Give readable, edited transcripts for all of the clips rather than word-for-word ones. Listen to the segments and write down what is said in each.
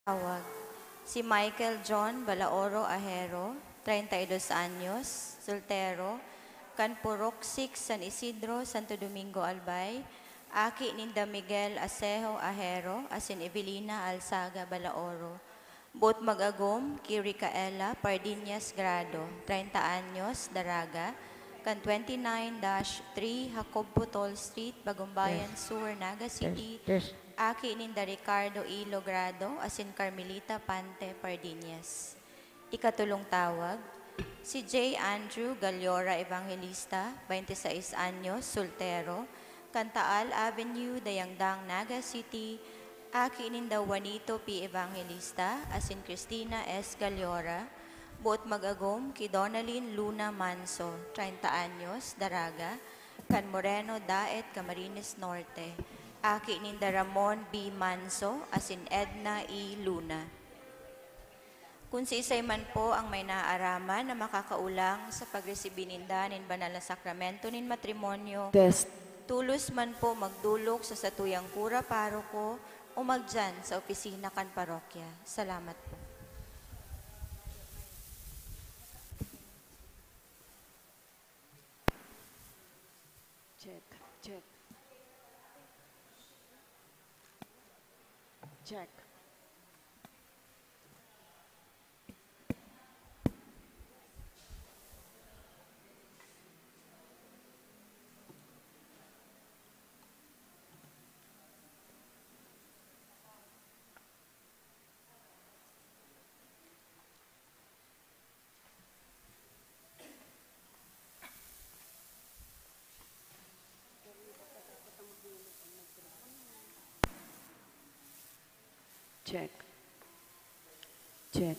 Tawag. Si Michael John Balaoro Ahero, 32 anyos, soltero, Canpurok 6, San Isidro, Santo Domingo, Albay. Aki ninda Miguel Asejo Ahero, asin Evelina Alzaga Balaoro. Bot Magagom, Kirikaela Pardiñas Grado, 30 anyos, Daraga, kan 29-3 Jacob Putol Street, Bagumbayan, Sur, Naga City. Test. Aki ninda Ricardo E. Logrado, asin Carmelita Pante Pardiñas. Ikatulong tawag, si J. Andrew Galiora Evangelista, 26 anyos, soltero, Cantaal Avenue, Dayangdang, Naga City. Aki ninda Juanito P. Evangelista, asin Cristina S. Galiora. Buot Magagom, ki Donalyn Luna Manso, 30 anyos, Daraga, Can Moreno Daet, Camarines Norte. Aki ninda Ramon B. Manso, asin Edna E. Luna. Kung si isay man po ang may naaaraman na makakaulang sa pagresibi ninda nin banal na sakramento nin matrimonyo, Test. tulos man po magdulok sa satuyang kura paroko o magdyan sa opisina kan parokya. Salamat po. Check. Check. Check. Check. Check.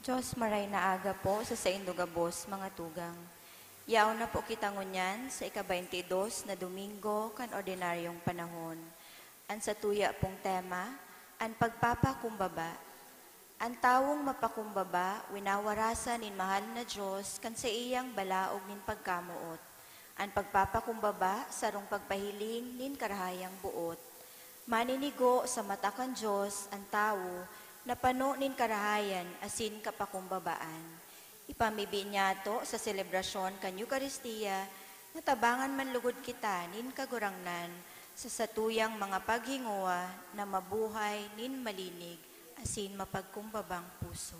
Diyos maray na aga po sa Indugabos, mga tugang. Yaw na po kita ngunyan sa ika-22 na Domingo kan ordinaryong panahon. An sa tuya pong tema, an pagpapakumbaba. Ang tawong mapakumbaba, winawarasan nin mahal na Diyos kan sa iyang balaog nin pagkamuot. Ang pagpapakumbaba, sarong pagpahiling nin karahayang buot. Maninigo sa mata kan Diyos, ang tao, na pano nin karahayan asin kapakumbabaan. Ipamibi niya to sa selebrasyon kan Eucharistia, natabangan man lugod kita nin kagurangnan, sa satuyang mga paghinguwa na mabuhay nin malinig, asin mapagkumbabang puso.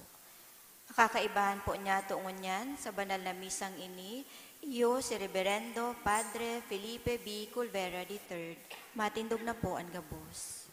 Kakaibahan po niya tuungon yan sa banal na misang ini, iyo si Reverendo Padre Felipe B. Culvera III. Matindog na po ang gabos.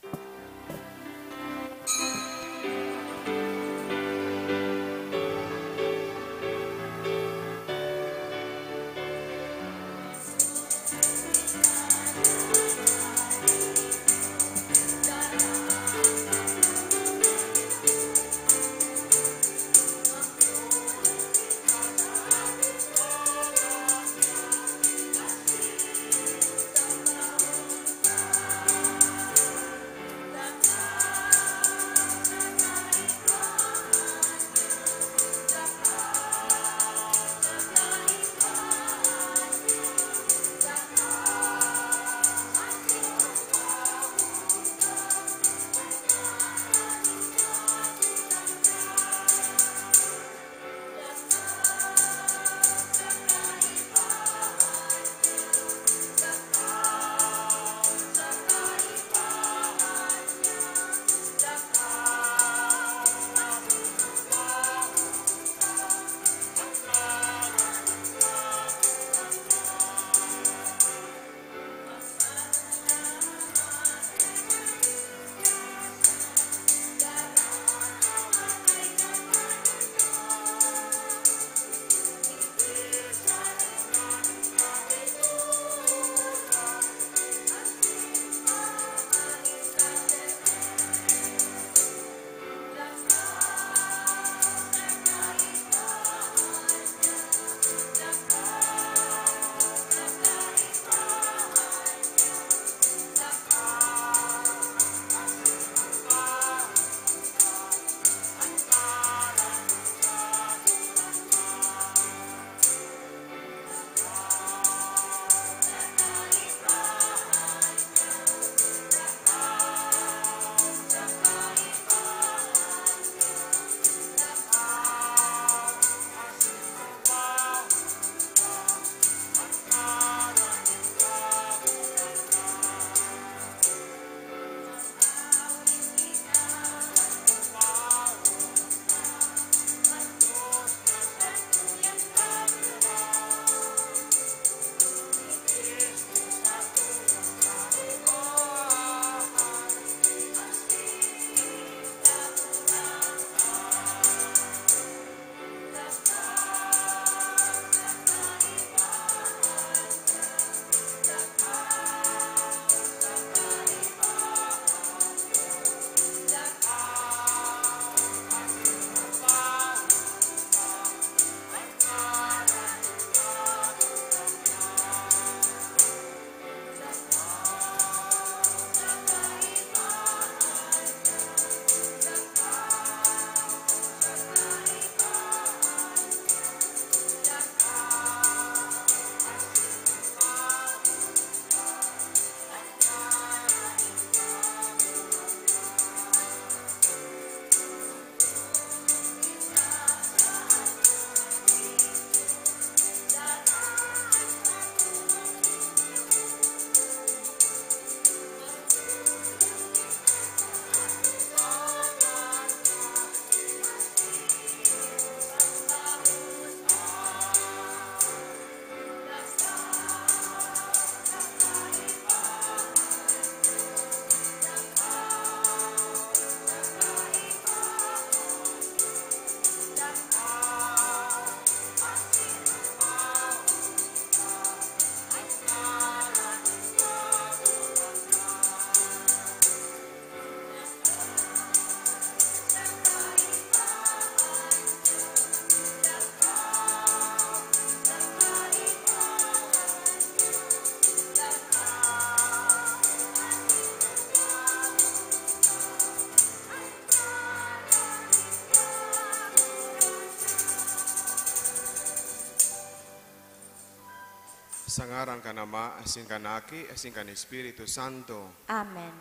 Sa ngaran ka nama, asin kanaki, asin kan Espiritu Santo. Amen.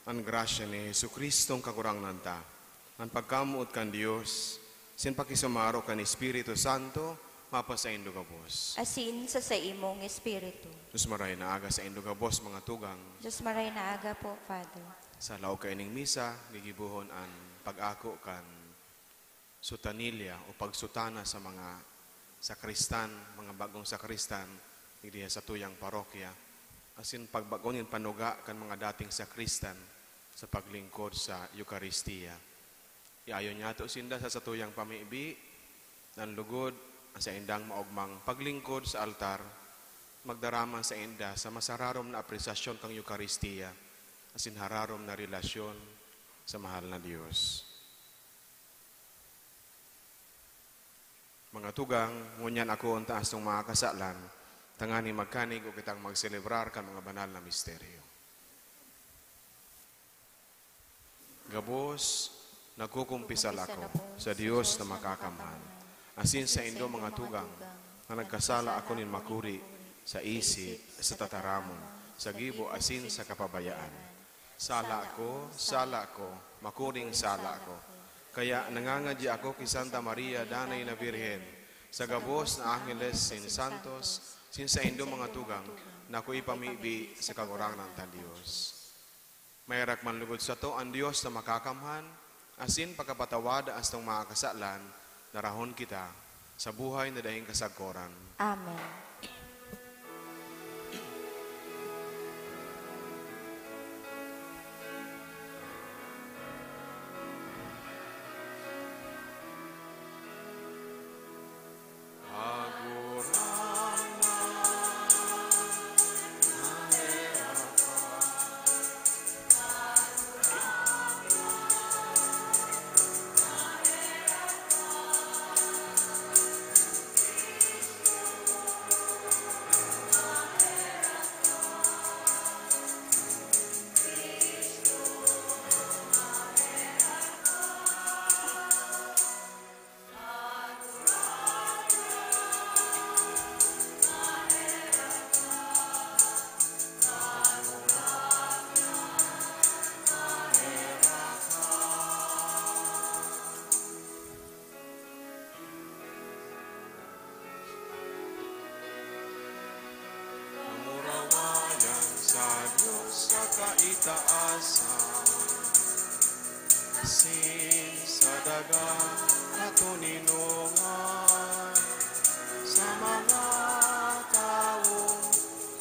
Ang grasya ni Jesucristong kagurang nanta. Ang pagkamuot kan Diyos, sin pakisumaro kan Espiritu Santo, mapa sa indugabos. Asin sa imong espiritu. Diyos maray na aga sa indugabos mga tugang. Diyos maray na aga po, Father. Sa laog ka ining misa, gigibuhon ang pag-ako kan sutanilya o pagsutana sa mga sakristan, mga bagong sakristan, diya sa tuyang parokya. Asin pagbagonin panuga kan mga dating sakristan sa paglingkod sa Eucharistia. Iayon niya to sinda sa satuyang pamiibi, nan lugod sa indang maugmang paglingkod sa altar, magdarama sa inda sa masararom na apresasyon kang Eucharistia, asin hararom na relasyon sa mahal na Diyos. Mga tugang, ngunyan ako ang taas ng mga kasalan, tangani magkanig o kitang magselebrar kan mga banal na misteryo. Gabos, nagkukumpisal ako sa Diyos na makakamhan. Asin sa indo mga tugang, na nagkasala ako nin makuri sa isip, sa tataramon, sa gibo asin sa kapabayaan. Sala ako, makuring sala ako. Kaya nangangadya ako kay Santa Maria, Danay na Birhen, sa gabos na Angeles sin Santos, sin sa indo mga tugang, na ako ipamibi sa kagurangan ng Diyos. Mayrak man lugod sa to ang Diyos na makakamhan, asin pagkapatawad as ng mga kasalan, narahon kita sa buhay na dahing kasagkoran. Amen. Kaitaasan, asin sa dagang katuninungan, sa mga taong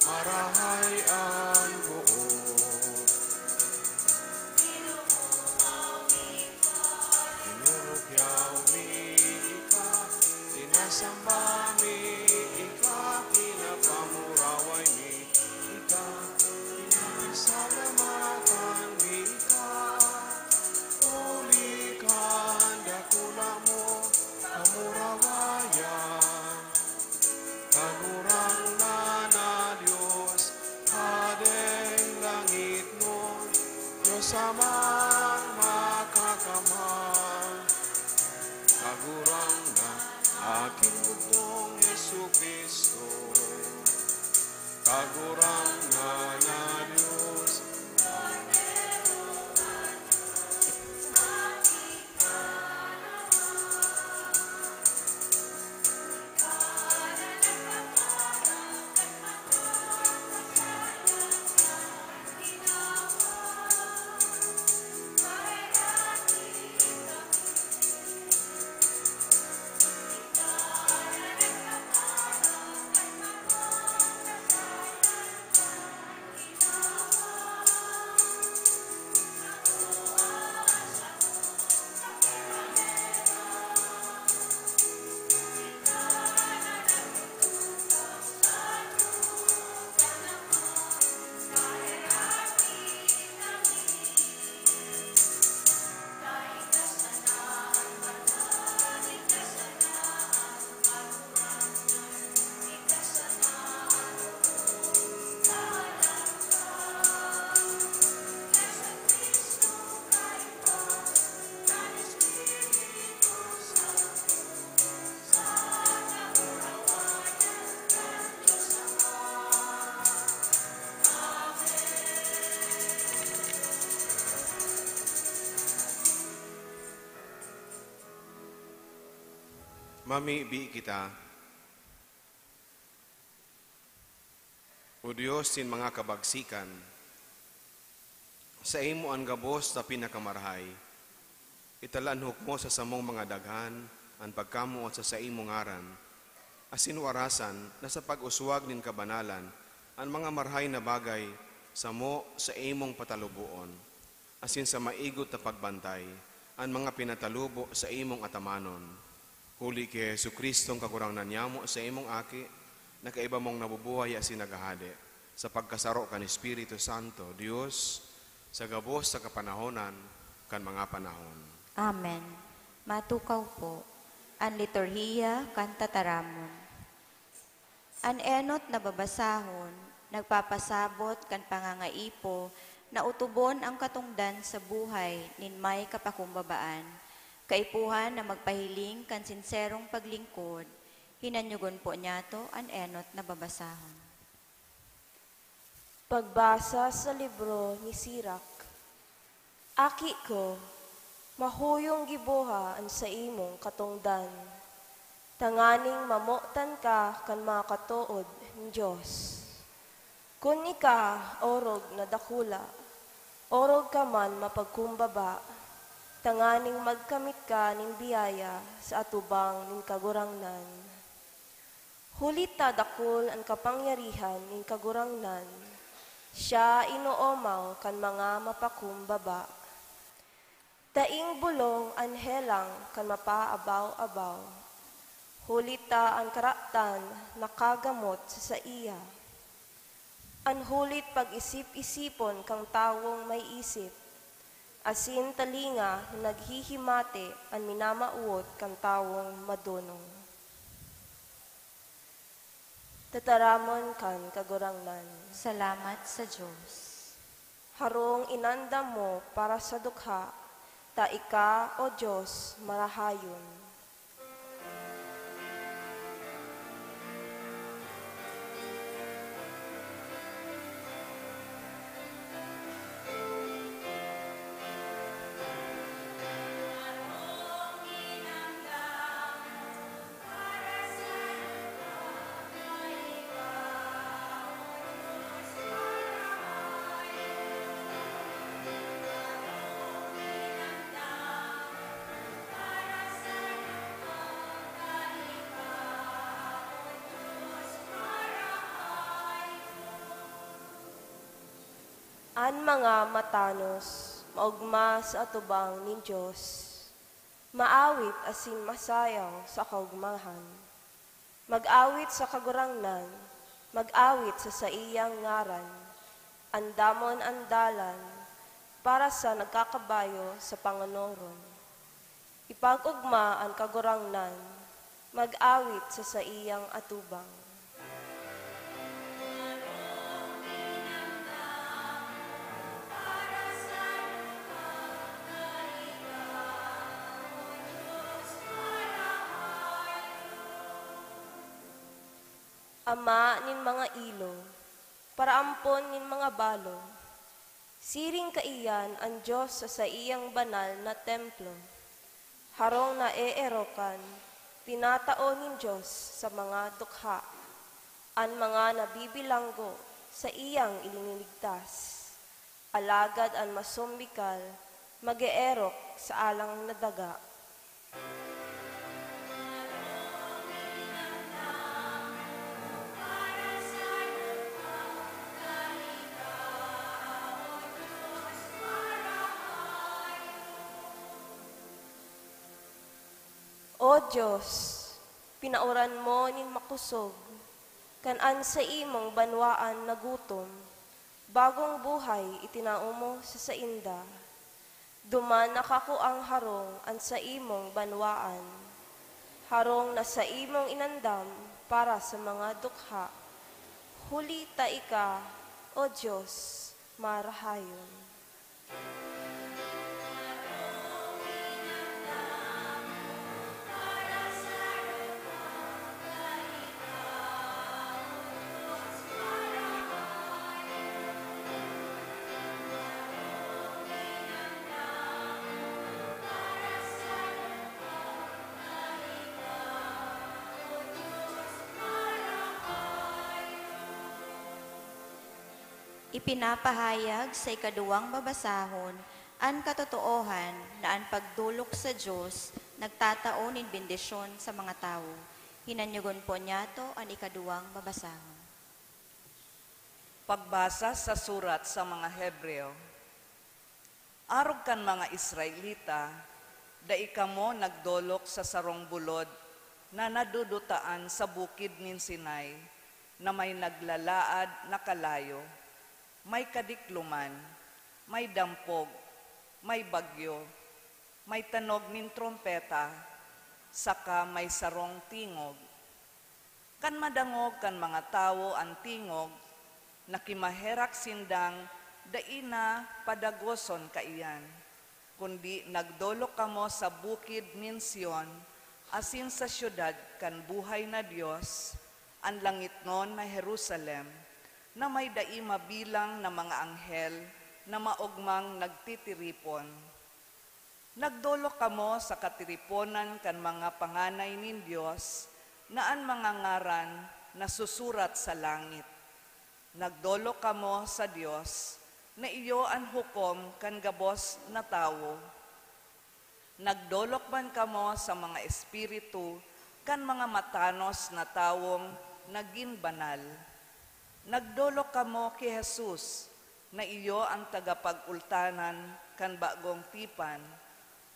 marahay ang buo. Inurugyaw mi ika, sinasamba mi ika, pinapamuraway mi ika, salamatan mika, ulikan dakula mo, amurawayan, kagurang na Diyos, adeng langit mo, Diyos amang makakamhan, kagurang na aking bugtong Yesu Kristo, kagurang na Diyos. Mamibi kita. O Diyos sin mga kabagsikan, sa imo ang gabos na pinakamarahay, italanhok mo sa samong mga daghan, ang pagkamuot sa imo ngaran, asin warasan na sa pag-uswag nin kabanalan, ang mga marhay na bagay sa imong patalubuon, asin sa maigot na pagbantay, ang mga pinatalubo sa imong atamanon. Huli kay Jesucristong kagurangnan niyamo sa imong aki, na kaiba mong nabubuhay asin nagahade, sa pagkasaro kan Espiritu Santo, Diyos, sa gabos sa kapanahonan, kan mga panahon. Amen. Matukaw po, ang liturhiya kan tataramon. An enot na babasahon, nagpapasabot kan pangangaipo, na utubon ang katungdan sa buhay nin may kapakumbabaan, kaipuhan na magpahiling kan sinserong paglingkod, hinanyugon po niya to an enot na babasahon. Pagbasa sa libro ni Sirak. Aki ko, mahuyong gibuha an sa imong katungdan. Tanganing mamutan ka kan mga katuod ng Diyos. Kun ika, orog na dakula, orog ka man mapagkumbaba, tanganing magkamit ka ning biyaya sa atubang ning kagurangnan. Hulita dakul ang kapangyarihan ning kagurangnan, siya inoomaw kan mga mapakumbaba. Daing bulong anhelang kan mapaabaw-abaw, hulita ang karaptan nakagamot sa iya. An hulit pag-isip-isipon kang tawong may isip, asin talinga na naghihimate ang minamauot kang tawong madunong. Tataramon kan kagurangnan. Salamat sa Diyos. Harong inanda mo para sa dukha, ta ika, O Diyos, marahayon. An mga matanos, maugma sa atubang ni Diyos, maawit asin masayaw sa kaugmahan. Mag-awit sa kagurangnan, mag-awit sa iyang ngaran, andamon andalan, para sa nagkakabayo sa Panginoon. Ipag-ugma ang kagurangnan, mag-awit sa iyang atubang. Ama nin mga ilo, para ampon nin mga balo, siring kaiyan ang Diyos sa iyang banal na templo. Harong na eerokan, tinatao nin Diyos sa mga dukha, ang mga nabibilanggo sa iyang iliniligtas. Alagad ang masumbikal, mag-eerok sa alang na daga. O Diyos, pinauran mo nin makusog, kanan sa imong banwaan na gutom, bagong buhay itinao mo sa sainda. Duman nakakuang harong an sa imong banwaan, harong na sa imong inandam para sa mga dukha. Huli ta ika, O Diyos, marahayon. Ipinapahayag sa ikaduwang babasahon ang katotoohan na ang pagdulok sa Diyos nagtataonin bendisyon sa mga tao. Hinanyugon po niya to ang ikaduwang babasahon. Pagbasa sa surat sa mga Hebreo. Arog kan mga Israelita, dai kamo nagdolok sa sarong bulod na nadudutaan sa bukid nin Sinai, na may naglalaad na kalayo, may kadikluman, may dampog, may bagyo, may tanog nin trompeta, saka may sarong tingog. Kan madangog kan mga tao ang tingog, nakimaherak sindang daina padagoson kaiyan, kundi nagdolok kamo sa bukid nin Sion, asin sa syudad kan buhay na Dios, ang langit non na Jerusalem, na may daima bilang na mga anghel na maugmang nagtitiripon. Nagdolok kamo sa katiriponan kan mga panganay nin Dios, na ang mga ngaran na susurat sa langit. Nagdolok kamo sa Dios, na iyo ang hukom kan gabos na tawo. Nagdolok man kamo sa mga espiritu kan mga matanos na tawong naging banal. Nagdolok kamo kay Jesus, na iyo ang tagapagultanan kan bagong tipan,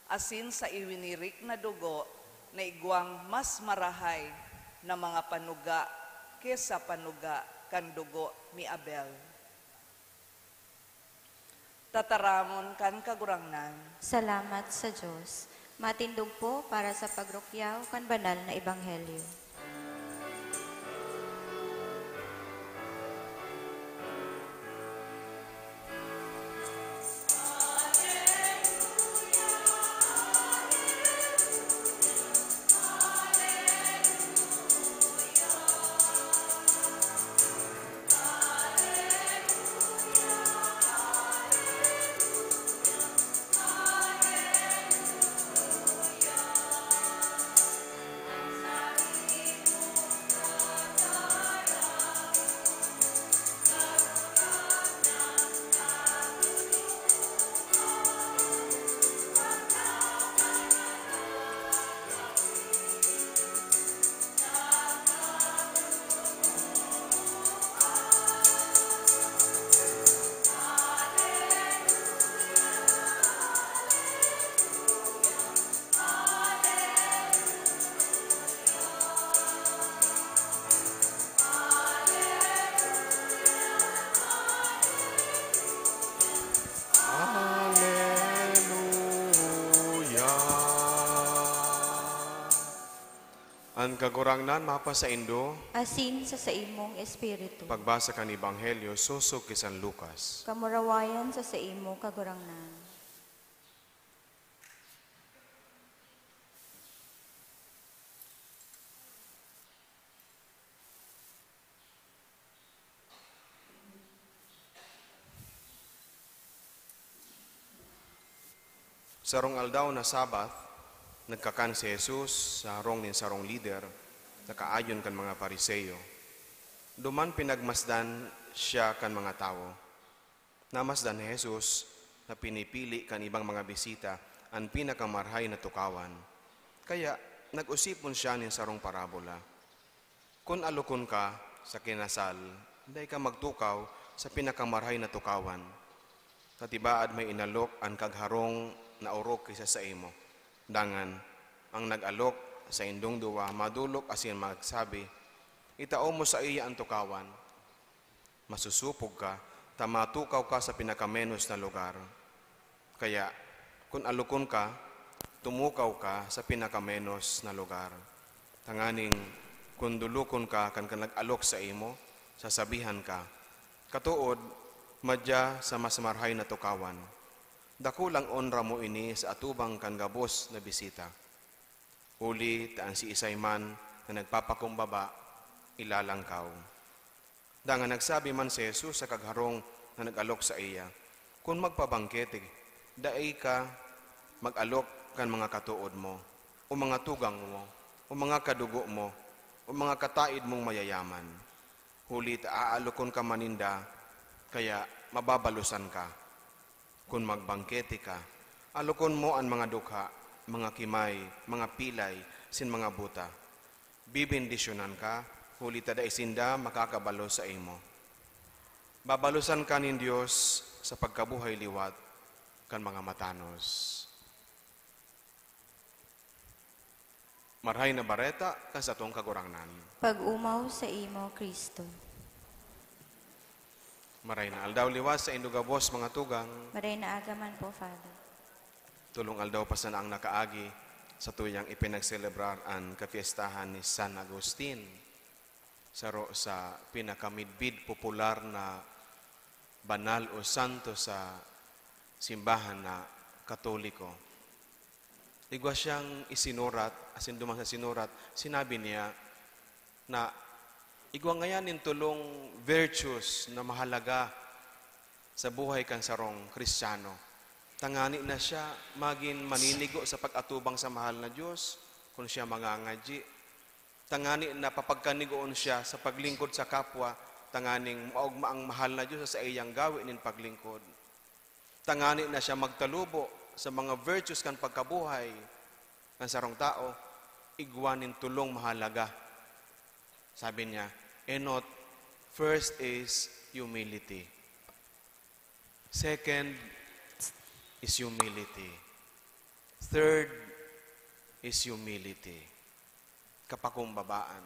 asin sa iwinirik na dugo na igwang mas marahay na mga panuga kesa panuga kan dugo ni Abel. Tataramon kan kagurangnan. Salamat sa Diyos. Matindog po para sa pagrukyaw kan banal na ebanghelyo. Ang kagurangnan mapa sa Indo, Asin sa imong espiritu. pagbasa kan Ebanghelyo, susok kay San Lucas. Kamurawayan sa imo kagurangnan. Sarong aldaw na Sabat, nagkakan si Jesus sa harong nin sarong leader, nakaayon kan mga Pariseyo. Duman pinagmasdan siya kan mga tao. Namasdan ni Jesus na pinipili kan ibang mga bisita ang pinakamarhay na tukawan. Kaya nag-usipon siya nin sarong parabola. Kung alukon ka sa kinasal, hindi ka magtukaw sa pinakamarhay na tukawan. Katibaad may inalok ang kagharong na orok kaysa sa imo. Dangan, ang nag-alok sa indong duwa, madulok asin magsabi, itao mo sa iya ang tukawan. Masusupog ka, tamatukaw ka sa pinakamenos na lugar. Kaya, kung alukon ka, tumukaw ka sa pinakamenos na lugar. Tanganing, kung dulukon ka kan nag-alok sa imo, sasabihan ka, katuod, madya sa mas marhay na tukawan. Dakulang onra mo ini sa atubang kan gabos na bisita. Uli taan si isay man na nagpapakumbaba, ilalangkaw. Dangan nagsabi man si Jesus sa kagharong na nag-alok sa iya, kung magpabangkete, daay ka mag-alok kan mga katuod mo, o mga tugang mo, o mga kadugo mo, o mga kataid mong mayayaman. Huli aalokon ka maninda, kaya mababalusan ka. Kung magbangkete ka, alukon mo ang mga dukha, mga kimay, mga pilay, sin mga buta. Bibindisyonan ka, huli tada isinda makakabalo sa imo. Babalusan ka nin Diyos sa pagkabuhay liwat kan mga matanos. Marhay na bareta kan sa tong kagurangnan. Pag-umaw sa imo, Kristo. Maray na aldaw liwas sa indugabos mga tugang. Maray na agaman po, Father. Tulong aldaw pa sana ang nakaagi sa tuyang ipinagselebrar ang kapiestahan ni San Agustin sa pinakamidbid popular na banal o santo sa simbahan na Katoliko. Igwa siyang isinurat, asin duman sa sinurat, sinabi niya na igwa ngayon in tulong virtues na mahalaga sa buhay kan sarong Kristiyano. Tangani na siya maging maninigo sa pag-atubang sa mahal na Diyos kung siya mangangadji. Tangani na papagkanigoon siya sa paglingkod sa kapwa, tanganing maugma ang mahal na Diyos sa iyang gawin in paglingkod. Tangani na siya magtalubo sa mga virtues kan pagkabuhay ng sarong tao, igwanin tulong mahalaga. Sabi niya, enot, first is humility. Second is humility. Third is humility. Kapakumbabaan.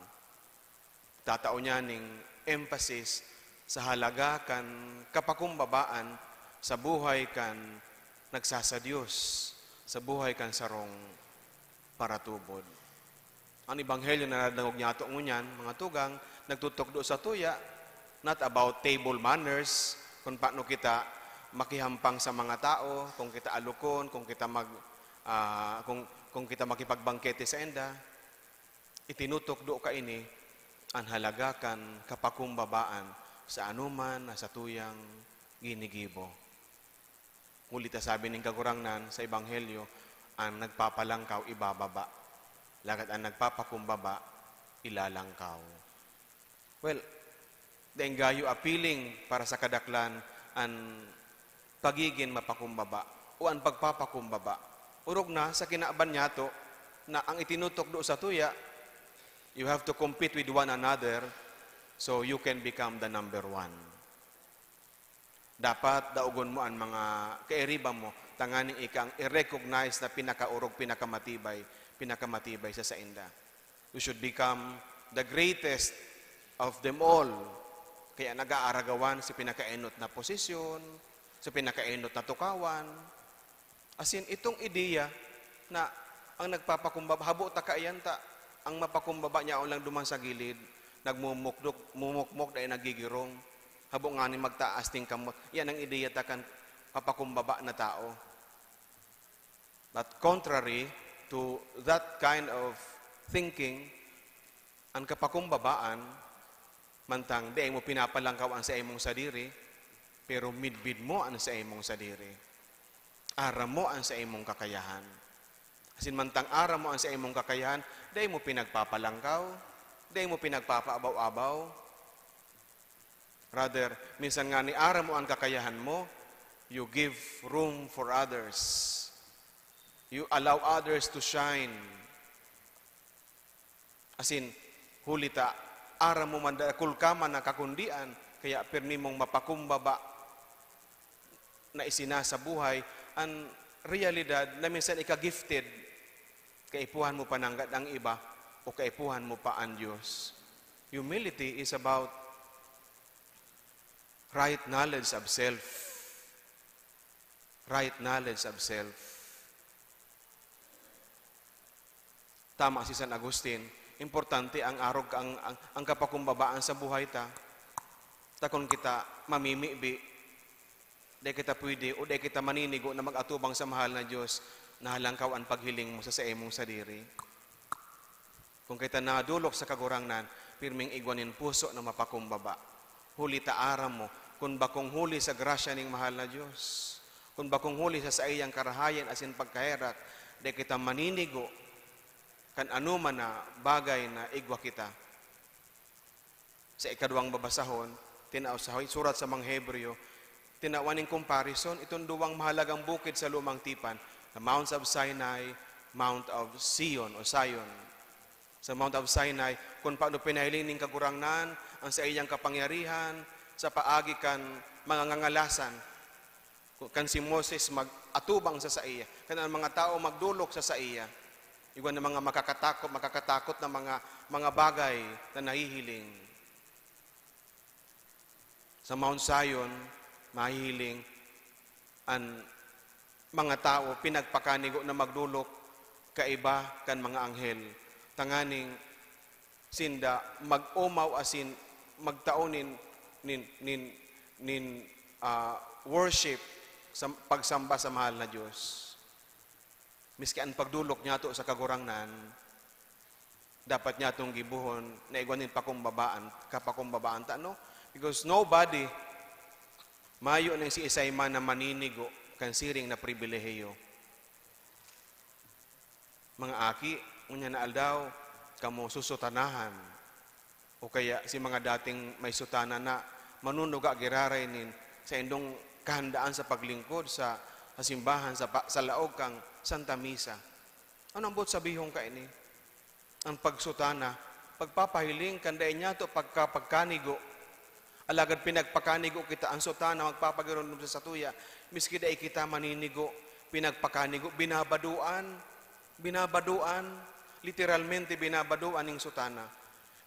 Tatao niya ning emphasis sa halaga kan kapakumbabaan sa buhay kan nagsasadyos, sa buhay kan sarong paratubod. Ang ebanghelyo na nadangog niya ito ngunyan, mga tugang, nagtutok do sa tuya, not about table manners, kung paano kita makihampang sa mga tao, kung kita alukon, kung kita kung kita makipagbangkete sa enda. Itinutok do ka ini ang halagakan kapakumbabaan sa anuman na sa tuyang ginigibo. Ngunit sabi ng kagurangnan sa ebanghelyo, ang nagpapalangkaw ibababa. Lagat ang nagpapakumbaba, ilalangkaw. Well, dahil gayo appealing para sa kadaklan ang pagiging mapakumbaba o ang pagpapakumbaba. Urog na sa kinaaban niya to na ang itinutok do sa tuya, you have to compete with one another so you can become the number one. Dapat daugon mo ang mga kairiba mo, tanganing ikang i-recognize na pinakaurog, pinakamatibay sa sainda. We should become the greatest of them all. Kaya nag-aaragawan sa pinakainot na posisyon, sa pinakainot na tukawan. As in, itong ideya na ang nagpapakumbaba, habo ta kaayanta, ang mapakumbaba niya lang duman sa gilid, nagmumukmok dahil nagigirong, habo nga ni magtaas ting kamot. Yan ang ideya takan papakumbaba na tao. But contrary to that kind of thinking, ang kapakumbabaan, mantang di mo pinapalangkaw ang sa imong sadiri, pero midbid mo ang sa imong sadiri. Aram mo ang sa imong kakayahan. Asin mantang aram mo ang sa imong kakayahan, di mo pinagpapalangkaw, di mo pinagpapaabaw-abaw. Rather, minsan nga ni aram mo ang kakayahan mo, you give room for others. You allow others to shine. Asin, hulita, aram mo man kulkaman na kakundian, kaya pirmi mong mapakumbaba na isina sa buhay, ang realidad na minsan ika-gifted, kaipuhan mo pa nanggad ang iba, o kaipuhan mo pa ang Diyos. Humility is about right knowledge of self. Right knowledge of self. Tama si San Agustin, importante ang arog ang kapakumbabaan sa buhay ta. Takon kita mamimibi, di kita pwede o di kita maninigo na mag-atubang sa mahal na Diyos, nahalangkaw ang paghiling mo sa imong sadiri. Kung kita nadulok sa kagurangnan, pirming igwanin puso na mapakumbaba. Huli ta aram mo, kung bakong huli sa grasya ning mahal na Diyos, kung bakong huli sa iyang karahayan asin pagkaherak, di kita maninigo kan anuman na bagay na igwa kita. Sa ikaduang babasahon, tinaw sa surat sa mga Hebreo, tinawaning comparison, itong duwang mahalagang bukid sa lumang tipan, the Mounts of Sinai, Mount of Sion o Zion. Sa Mount of Sinai, kung paano pinahiling ning kagurangnan, ang sa iyang kapangyarihan, sa paagi kan mga ngangalasan, kan si Moses mag-atubang sa iya, kan ang mga tao magdulok sa iya, iwan ng mga makakatakot na mga bagay na nahihiling. Sa Mount Zion, mahihiling ang mga tao pinagpakanigo na magdulok kaiba kan mga anghel. Tanganing sinda mag-umaw asin magtaonin worship sa pagsamba sa mahal na Diyos. Miski ang pagdulok niya to sa kagurangnan, dapat niya itong gibuhon na igwanin kapakumbabaan ta, no? Because nobody mayo nang si Isayman na maninigo kan siring na pribilehiyo. Mga aki, unya na aldaw, kamo susutanahan. O kaya si mga dating may sutana na manunuga giraray nin sa indong kahandaan sa paglingkod sa simbahan, sa laog kang Santa Misa. Anong bot sabihong ka ini? Ang pagsutana, pagpapahiling, kandain niya to pagkanigo. Alagad pinagpakanigo kita, ang sutana, magpapagiron sa tuya, miski dahi kita maninigo, pinagpakanigo, binabaduan, literalmente binabaduan ng sutana.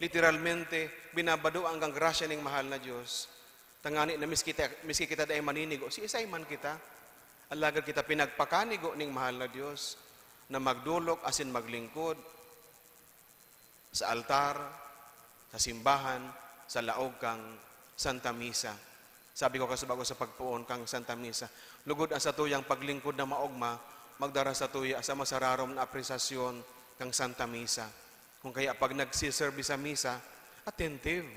Literalmente, binabaduan ang grasya ng mahal na Diyos. Tangani na miski kita dahi maninigo, si Isayman kita. Alagad kita pinagpakanigo ng mahal na Diyos na magdulok asin maglingkod sa altar, sa simbahan, sa laog kang Santa Misa. Sabi ko kasabago sa pagpuon kang Santa Misa, lugod ang sa tuyang paglingkod na maogma, magdara sa tuya sa masararom na apresasyon kang Santa Misa. Kung kaya pag nagsiserve sa misa, attentive.